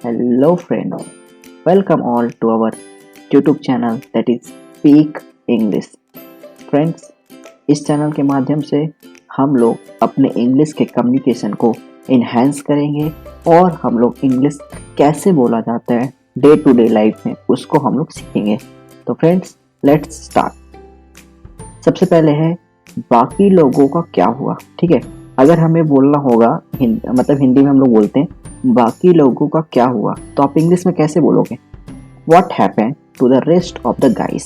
Hello friends, welcome all to our YouTube channel that is Speak English. Friends, इस channel के माध्यम से हम लोग अपने इंग्लिश के कम्युनिकेशन को इन्हेंस करेंगे और हम लोग इंग्लिश कैसे बोला जाता है डे टू डे लाइफ में उसको हम लोग सीखेंगे। तो फ्रेंड्स, लेट्स स्टार्ट। सबसे पहले है बाकी लोगों का क्या हुआ। ठीक है, अगर हमें बोलना होगा हिंदी में हम लोग बोलते हैं बाकी लोगों का क्या हुआ, तो आप इंग्लिश में कैसे बोलोगे? What happened to the rest of the guys?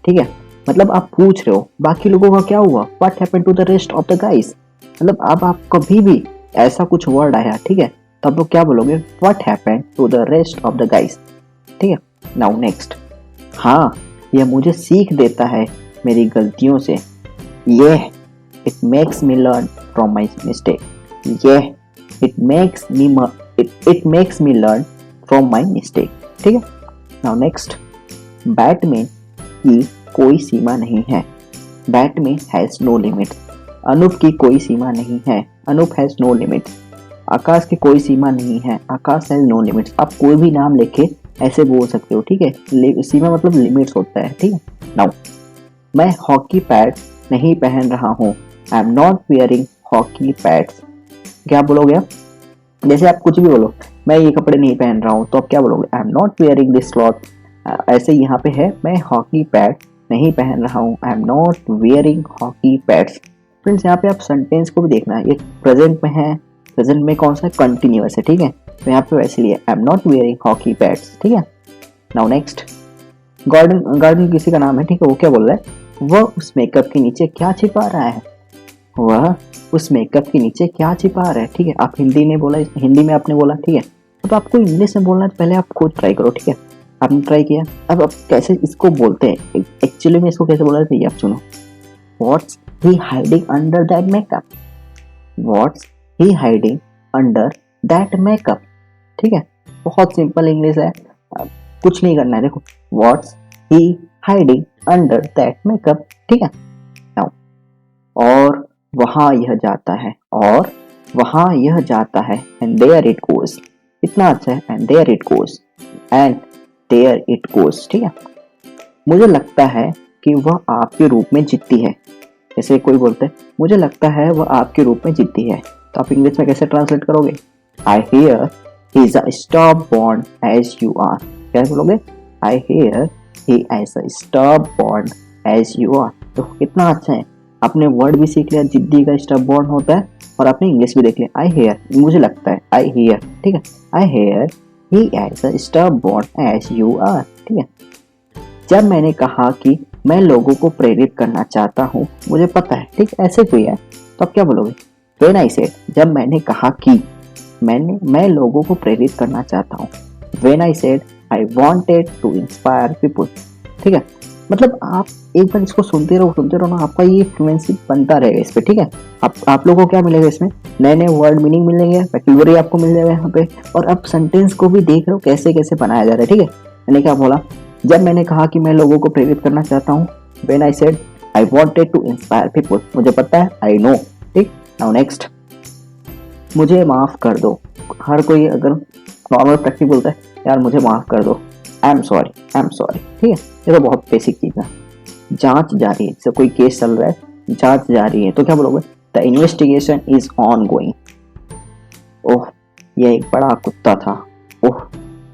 ठीक है, मतलब आप पूछ रहे हो बाकी लोगों का क्या हुआ, What happened to the rest of the guys? मतलब अब आप कभी भी ऐसा कुछ वर्ड आया, ठीक है, तो आप लोग क्या बोलोगे? What happened to the rest of the guys? ठीक है, नाउ नेक्स्ट। हाँ, यह मुझे सीख देता है मेरी गलतियों से। यह it makes me learn from my mistake. यह it makes me learn from my mistake. ठीक है, नाउ नेक्स्ट। बैटमैन की कोई सीमा नहीं है। Batman has no limit. Anup की कोई सीमा नहीं है। Anup has no limit. Akash की कोई सीमा नहीं है। Akash has no limits. आप कोई भी नाम लेके ऐसे बोल सकते हो। ठीक है, सीमा मतलब लिमिट्स होता है। ठीक है, नाउ मैं हॉकी पैड नहीं पहन रहा हूँ। I am not wearing hockey pads. क्या बोलोगे आप? जैसे आप कुछ भी बोलो, मैं ये कपड़े नहीं पहन रहा हूँ, तो आप क्या बोलोगे? I am not wearing this cloth. ऐसे यहाँ पे है मैं हॉकी पैड नहीं पहन रहा हूँ। I am not wearing hockey pads. Friends, यहाँ पे आप सेंटेंस को भी देखना है, ये प्रेजेंट में है। प्रेजेंट में कौन सा? कंटिन्यूअस है। ठीक है, तो यहाँ पे वैसे लिए I am not wearing hockey pads. ठीक है, नाउ नेक्स्ट। गार्डन किसी का नाम है। ठीक है, वो क्या बोल रहा है? वह उस मेकअप के नीचे क्या छिपा रहा है? वह उस मेकअप के नीचे क्या छिपा रहा है? ठीक है, आप हिंदी में बोला, हिंदी में आपने बोला। ठीक है, अब आपको इंग्लिश में बोलना है तो पहले आप खुद ट्राई करो। ठीक है, आपने ट्राई किया, अब आप कैसे इसको बोलते हैं एक्चुअली में, इसको कैसे बोला जाता है आप सुनो। What's he hiding under that makeup? What's he hiding under that makeup? ठीक है, बहुत सिंपल इंग्लिश है, कुछ नहीं करना है। देखो, what's he hiding under that makeup. ठीक है, और वहां यह जाता है, और वहां यह जाता है, एंड देयर इट गोस। इतना अच्छा है, and there it goes, and there it goes. ठीक है, मुझे लगता है कि वह आपके रूप में जीतती है। जैसे कोई बोलते है मुझे लगता है वह आपके रूप में जीतती है, तो आप इंग्लिश में कैसे ट्रांसलेट करोगे? I hear he is a stop bond as you are. क्या बोलोगे? I hear he is a stop bond as you are. तो कितना अच्छा है, आपने वर्ड भी सीख लिया, जिद्दी का स्टॉप बॉन्ड होता है, और आपने इंग्लिश भी देख लिया। आई हेयर, मुझे लगता है, आई हेयर। ठीक है, I hear he has a stop bond as you are. ठीक है, जब मैंने कहा कि मैं लोगों को प्रेरित करना चाहता हूँ, मुझे पता है। ठीक, ऐसे कोई है तो आप क्या बोलोगे? व्हेन आई सेड, जब मैंने कहा कि मैं लोगों को प्रेरित करना चाहता हूँ। When I said I wanted to inspire people. ठीक है, मतलब आप एक बार इसको सुनते रहो ना, आपका ये फ्लुएंसी बनता रहेगा इस पे। ठीक है, आप लोगों को क्या मिलेगा इसमें? नए नए वर्ड मीनिंग मिलेंगे, वोकैबुलरी आपको मिल जाएगा यहाँ पे, और आप सेंटेंस को भी देख रहे हो कैसे कैसे बनाया जा रहा है। ठीक है, मैंने क्या बोला? जब मैंने कहा कि मैं लोगों को प्रेरित करना चाहता हूँ। When I said I wanted to inspire people, मुझे पता है, आई नो। ठीक, नाउ नेक्स्ट। मुझे माफ कर दो। हर कोई अगर नॉर्मल प्रैक्टिस बोलता है यार मुझे माफ कर दो, I am sorry, I am sorry. ठीक है, ये तो बहुत बेसिक चीज है। जांच जारी है, जैसे कोई केस चल रहा है, जांच जारी है, तो क्या बोलोगे? The investigation is ongoing. ओह, यह एक बड़ा कुत्ता था। Oh,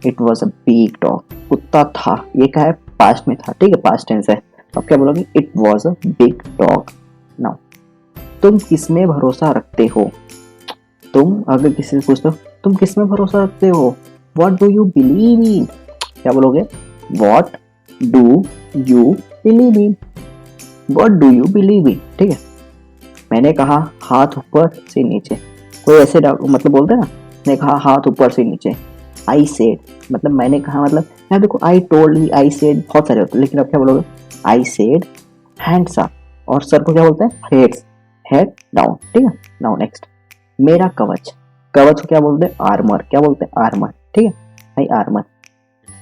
it was a big dog. कुत्ता था, ये क्या है? पास्ट में था। ठीक है, पास्ट टेंस है, तो आप क्या बोलोगे? It was a big dog. Now, तुम किसमें भरोसा रखते हो? तुम अगर किसी से पूछते हो तुम किसमें भरोसा रखते हो, what do you believe in? क्या बोलोगे? What do you believe in? What do you believe in? ठीक है, मैंने कहा हाथ ऊपर से नीचे। कोई ऐसे मतलब बोलते हैं ना, मैंने कहा हाथ ऊपर से नीचे। आई सेड, मतलब मैंने कहा, मतलब यार देखो, I told me, I said बहुत सारे होते हैं, लेकिन अब क्या बोलोगे? आई सेड हैंड्स अप, और सर को क्या बोलते हैं? Heads, head down. ठीक है, नाउ नेक्स्ट। मेरा कवच। कवच को क्या बोलते हैं? आर्मर। क्या बोलते हैं? आर्मर। ठीक है, भाई आर्मर।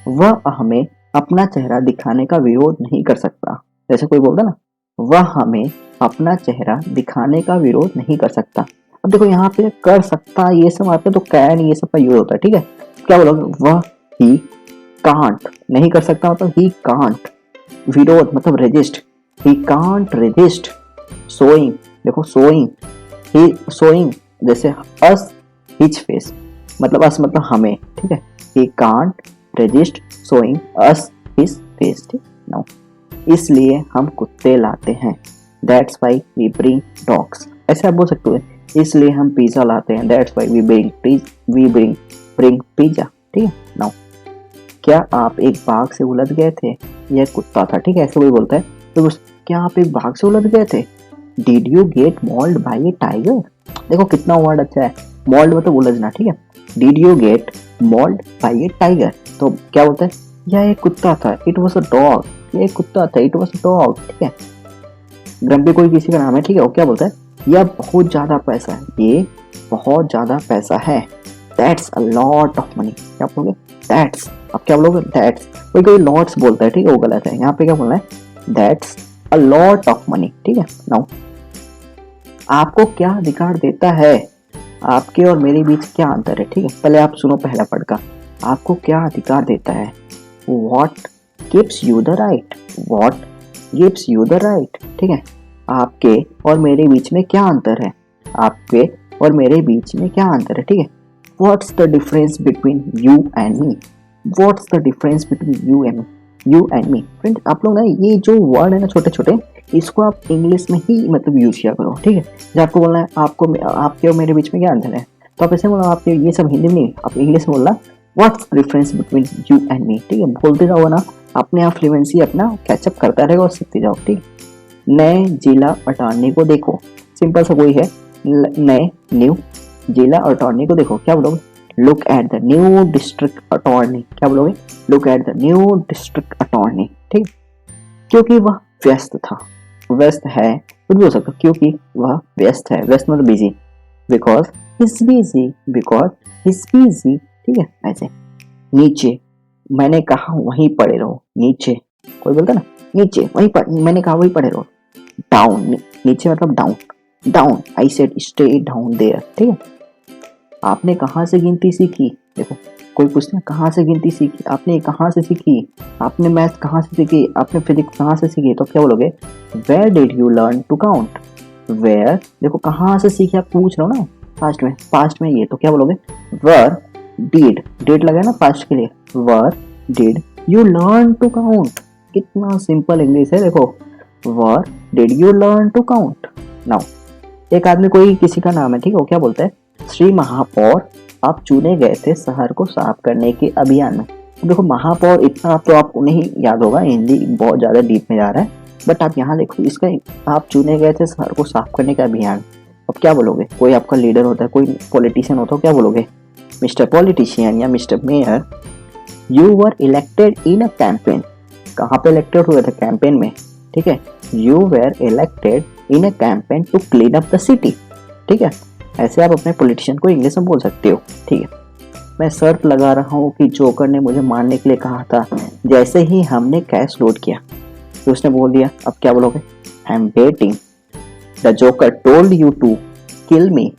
वह हमें अपना चेहरा दिखाने का विरोध नहीं कर सकता। जैसे कोई बोलता ना, वह हमें अपना चेहरा दिखाने का विरोध नहीं कर सकता। अब देखो यहाँ पे कर सकता, ये सब आता है तो कैन, ये सब का यूज होता है। ठीक है, क्या बोलोगे, वह ही कांट, नहीं कर सकता मतलब ही कांट, विरोध मतलब resist, he can't resist showing, देखो शोइंग, ही शोइंग जैसे अस हिज फेस, मतलब अस मतलब हमें, ठीक है, he can't resist showing us his face, ठीक नाउ, इसलिए हम कुत्ते लाते हैं, that's why we bring dogs, ऐसे आप बोल सकते हो, इसलिए हम पिज्जा लाते हैं, that's why we bring pizza, ठीक है नाउ, क्या आप एक बाघ से उलझ गए थे, यह कुत्ता था, ठीक है, ऐसे कोई बोलता है तो क्या आप एक बाघ से उलझ गए थे, did you get mauled by a tiger, देखो कितना वर्ड अच्छा है, मॉल्ड मतलब उलझना, ठीक है, did you get mauled by a tiger, तो क्या बोलता है, यह एक कुत्ता था, इट वॉज अ डॉग, ये एक कुत्ता था, इट वॉज अ डॉग, ठीक है, ग्रम्पी कोई किसी का नाम है, ठीक है, वो क्या बोलता है, यह बहुत ज्यादा पैसा है, ये बहुत ज्यादा पैसा है, that's a lot of money, क्या बोलोगे, दैट्स, अब क्या बोलोगे, दैट्स, कोई कोई लॉट्स बोलता है, ठीक है, वो गलत है, यहाँ पे क्या बोलना है, that's a lot of money, ठीक है नाउ, आपको क्या अधिकार देता है, आपके और मेरे बीच क्या अंतर है, ठीक है, पहले आप सुनो पहला पढ़ का, आपको क्या अधिकार देता है, what gives you the right, what gives you the right, ठीक है, आपके और मेरे बीच में क्या अंतर है, आपके और मेरे बीच में क्या अंतर है, ठीक है, what's the difference between you and me, what's the difference between you and me, friend आप लोग ना ये जो वर्ड है ना छोटे छोटे, इसको आप इंग्लिश में ही मतलब यूज किया करो, ठीक है, जब आपको बोलना है आपको आपके और मेरे बीच में क्या अंतर है, तो आप ऐसे बोलो, आप ये सब हिंदी में नहीं, आप इंग्लिश में बोलना what's the difference between you and me, ठीक है, बोलते जाओ ना, अपने आप फ्लुएंसी अपना कैचअप करता रहेगा और सीखते जाओ, ठीक, नए जिला अटॉर्नी को देखो, सिंपल सा कोई है, नए न्यू जिला अटॉर्नी को देखो, क्या बोलोगे, look at the new district attorney, क्या बोलोगे, look at the new district attorney, ठीक, क्योंकि वह व्यस्त था, व्यस्त है, कुछ बोल सकते हो, क्योंकि वह व्यस्त है, व्यस्त मतलब बिजी, बिकॉज हिज बिजी, ठीक है, ऐसे, नीचे, मैंने कहा वहीं पड़े रहो, नीचे, कोई बोलता ना, नीचे वहीं मैंने कहा वहीं पड़े रहो, डाउन, नीचे मतलब down, down, I said stay down there, ठीक है, आपने कहाँ से गिनती सीखी, देखो कोई पूछता है कहाँ से गिनती सीखी, आपने कहाँ से सीखी, आपने मैथ कहाँ से सीखी, आपने फिजिक्स कहाँ से सीखी, तो क्या बोलोगे, where did you learn to count, where, देखो कहाँ से सीखी आप पूछ रहे हो ना, पास्ट में ये, तो क्या बोलोगे, वेयर डिड लगा ना पास्ट के लिए, where did you learn to count, कितना सिंपल इंग्लिश है, देखो, where did you learn to count, now, एक आदमी कोई किसी का नाम है, ठीक है, वो क्या बोलता है, श्री महापौर आप चुने गए थे शहर को साफ करने के अभियान में, देखो महापौर इतना तो आपको नहीं याद होगा, हिंदी बहुत ज्यादा डीप में जा रहा है, बट आप यहाँ देखो, इसका आप चुने गए थे शहर को साफ करने का अभियान, अब क्या बोलोगे, कोई आपका लीडर होता है, कोई पॉलिटिशियन होता है, क्या बोलोगे, मिस्टर पॉलिटिशियन या mister mayor, you were elected in a campaign, कहाँ पे इलेक्टेड हुए थे, कैंपेन में, ठीक है, you were elected in a campaign to clean up the city, ठीक है, ऐसे आप अपने पॉलिटिशियन को इंग्लिश में बोल सकते हो, ठीक है, मैं शर्त लगा रहा हूँ कि जोकर ने मुझे मारने के लिए कहा था, जैसे ही हमने कैश लोड किया तो उसने बोल दिया, अब क्या बोलोगे, I am betting the joker told you to kill me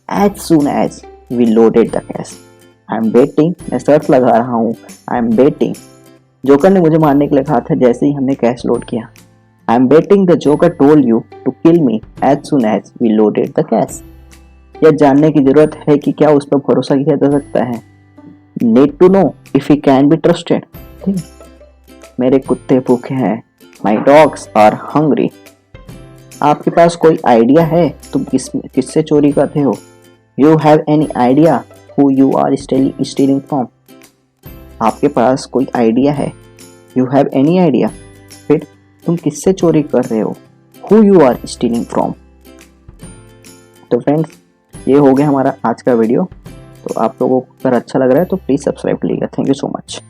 as soon as we loaded the cash, I am betting, मैं शर्त लगा रहा हूँ, आई एम बेटिंग, जोकर ने मुझे मारने के लिए कहा था जैसे ही हमने कैश लोड किया, I am betting the joker told you to kill me as soon as we loaded the cash, यह जानने की जरूरत है कि क्या उस पर भरोसा किया जा सकता है, need to know if he can be trusted, ठीक, मेरे कुत्ते भूखे हैं, माई डॉग्स आर हंग्री, आपके पास कोई आइडिया है तुम किससे चोरी करते हो, you have any idea who you are stealing from, आपके पास कोई आइडिया है, यू हैव एनी आइडिया, फिर तुम किससे चोरी कर रहे हो, who you are stealing from, तो फ्रेंड्स ये हो गया हमारा आज का वीडियो, तो आप लोगों को अगर अच्छा लग रहा है तो प्लीज़ सब्सक्राइब करिएगा, थैंक यू सो मच।